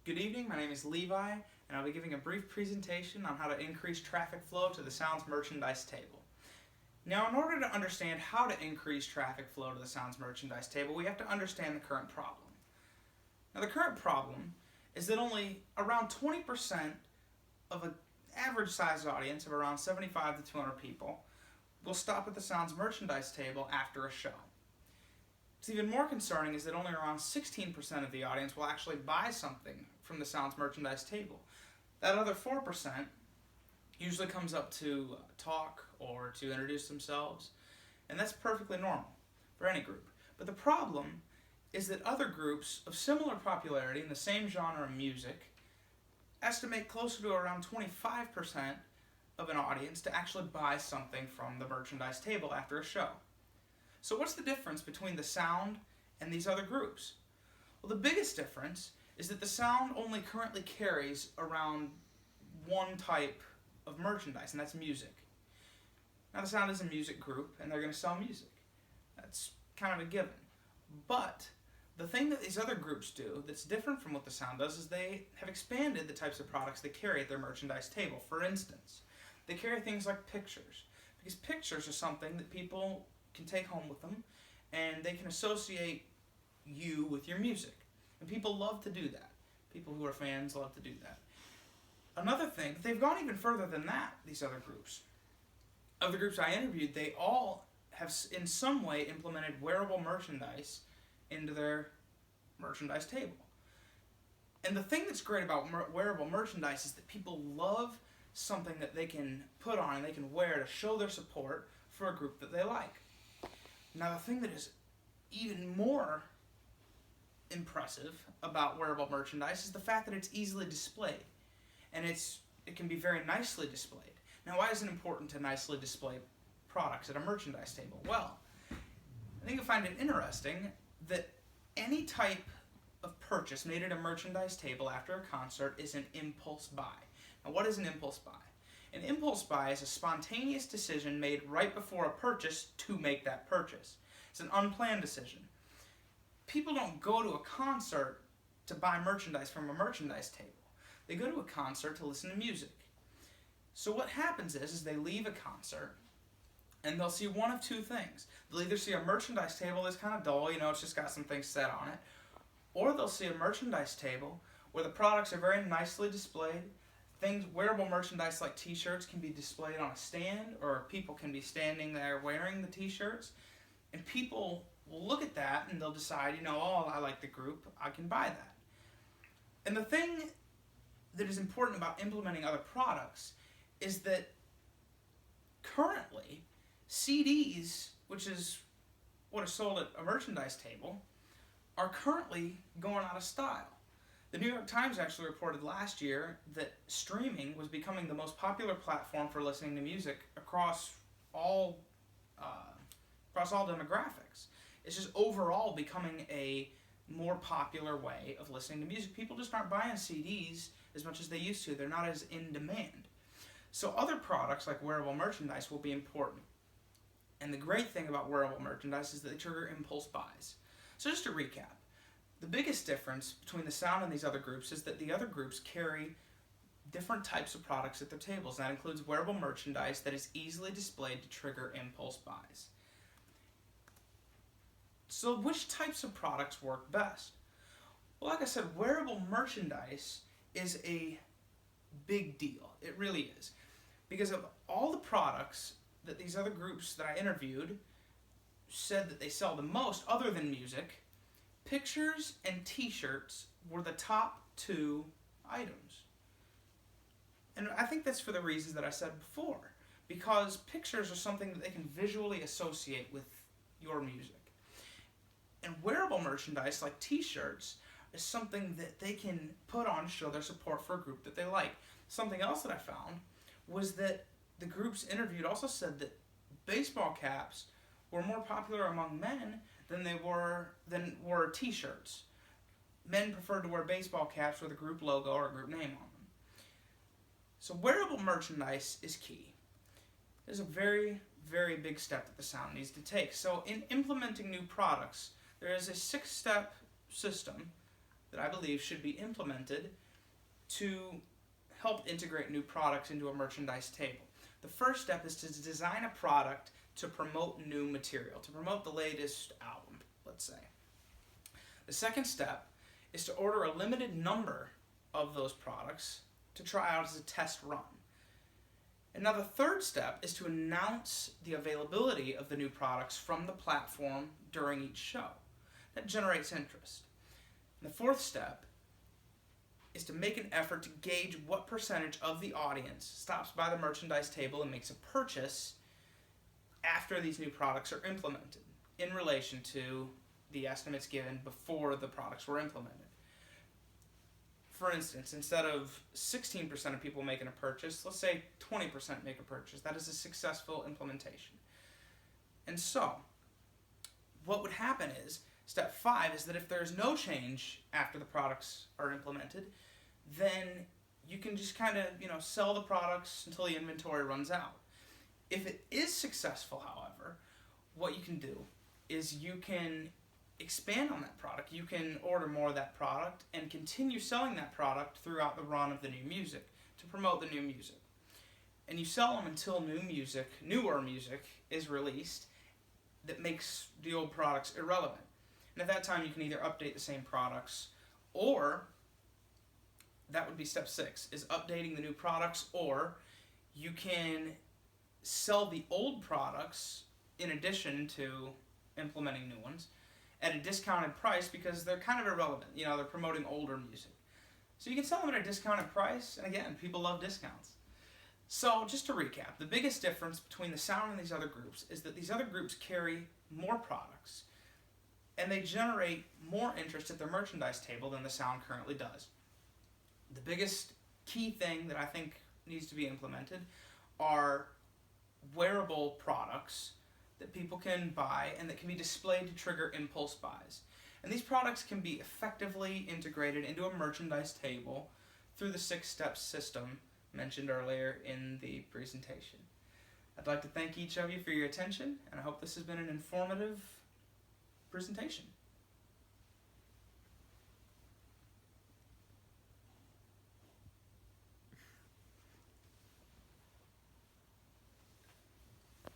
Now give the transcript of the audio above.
Good evening, my name is Levi, and I'll be giving a brief presentation on how to increase traffic flow to the Sounds merchandise table. Now, in order to understand how to increase traffic flow to the Sounds merchandise table, we have to understand the current problem. Now, the current problem is that only around 20% of an average sized audience of around 75 to 200 people will stop at the Sounds merchandise table after a show. What's even more concerning is that only around 16% of the audience will actually buy something from the Sounds merchandise table. That other 4% usually comes up to talk or to introduce themselves, and that's perfectly normal for any group. But the problem is that other groups of similar popularity in the same genre of music estimate closer to around 25% of an audience to actually buy something from the merchandise table after a show. So what's the difference between the Sound and these other groups? Well, the biggest difference is that the Sound only currently carries around one type of merchandise, and that's music. Now, the Sound is a music group, and they're going to sell music. That's kind of a given. But the thing that these other groups do that's different from what the Sound does is they have expanded the types of products they carry at their merchandise table. For instance, they carry things like pictures, because pictures are something that people can take home with them, and they can associate you with your music. And people love to do that. People who are fans love to do that. Another thing, they've gone even further than that, these other groups. Of the groups I interviewed, they all have in some way implemented wearable merchandise into their merchandise table. And the thing that's great about wearable merchandise is that people love something that they can put on and they can wear to show their support for a group that they like. Now, the thing that is even more impressive about wearable merchandise is the fact that it's easily displayed, and it can be very nicely displayed. Now, why is it important to nicely display products at a merchandise table? Well, I think you'll find it interesting that any type of purchase made at a merchandise table after a concert is an impulse buy. Now, what is an impulse buy? An impulse buy is a spontaneous decision made right before a purchase to make that purchase. It's an unplanned decision. People don't go to a concert to buy merchandise from a merchandise table. They go to a concert to listen to music. So what happens is they leave a concert and they'll see one of two things. They'll either see a merchandise table that's kind of dull, it's just got some things set on it, or they'll see a merchandise table where the products are very nicely displayed. Wearable merchandise like t-shirts can be displayed on a stand, or people can be standing there wearing the t-shirts, and people will look at that and they'll decide, oh, I like the group, I can buy that. And the thing that is important about implementing other products is that currently CDs, which is what is sold at a merchandise table, are currently going out of style. The New York Times actually reported last year that streaming was becoming the most popular platform for listening to music across all demographics. It's just overall becoming a more popular way of listening to music. People just aren't buying CDs as much as they used to. They're not as in demand. So other products like wearable merchandise will be important. And the great thing about wearable merchandise is that they trigger impulse buys. So just to recap, the biggest difference between the Sound and these other groups is that the other groups carry different types of products at their tables. That includes wearable merchandise that is easily displayed to trigger impulse buys. So which types of products work best? Well, like I said, wearable merchandise is a big deal. It really is. Because of all the products that these other groups that I interviewed said that they sell the most, other than music, pictures and t-shirts were the top two items. And I think that's for the reasons that I said before. Because pictures are something that they can visually associate with your music. And wearable merchandise, like t-shirts, is something that they can put on to show their support for a group that they like. Something else that I found was that the groups interviewed also said that baseball caps were more popular among men than were t-shirts. Men preferred to wear baseball caps with a group logo or a group name on them. So wearable merchandise is key. It's a very, very big step that the Sound needs to take. So in implementing new products, there is a 6-step system that I believe should be implemented to help integrate new products into a merchandise table. The first step is to design a product to promote new material, to promote the latest album, let's say. The second step is to order a limited number of those products to try out as a test run. And now the third step is to announce the availability of the new products from the platform during each show. That generates interest. And the fourth step is to make an effort to gauge what percentage of the audience stops by the merchandise table and makes a purchase after these new products are implemented in relation to the estimates given before the products were implemented. For instance, instead of 16% of people making a purchase, let's say 20% make a purchase. That is a successful implementation. And so, what would happen is, step 5 is that if there's no change after the products are implemented, then you can just kind of, sell the products until the inventory runs out. If it is successful, however, what you can do is you can expand on that product. You can order more of that product and continue selling that product throughout the run of the new music to promote the new music. And you sell them until newer music is released that makes the old products irrelevant. And at that time, you can either update the same products, or that would be step 6, is updating the new products, or you can sell the old products in addition to implementing new ones at a discounted price because they're kind of irrelevant. They're promoting older music. So you can sell them at a discounted price, and again, people love discounts. So just to recap, the biggest difference between the Sound and these other groups is that these other groups carry more products, and they generate more interest at their merchandise table than the Sound currently does. The biggest key thing that I think needs to be implemented are wearable products that people can buy and that can be displayed to trigger impulse buys. And these products can be effectively integrated into a merchandise table through the 6-step system mentioned earlier in the presentation. I'd like to thank each of you for your attention, and I hope this has been an informative presentation.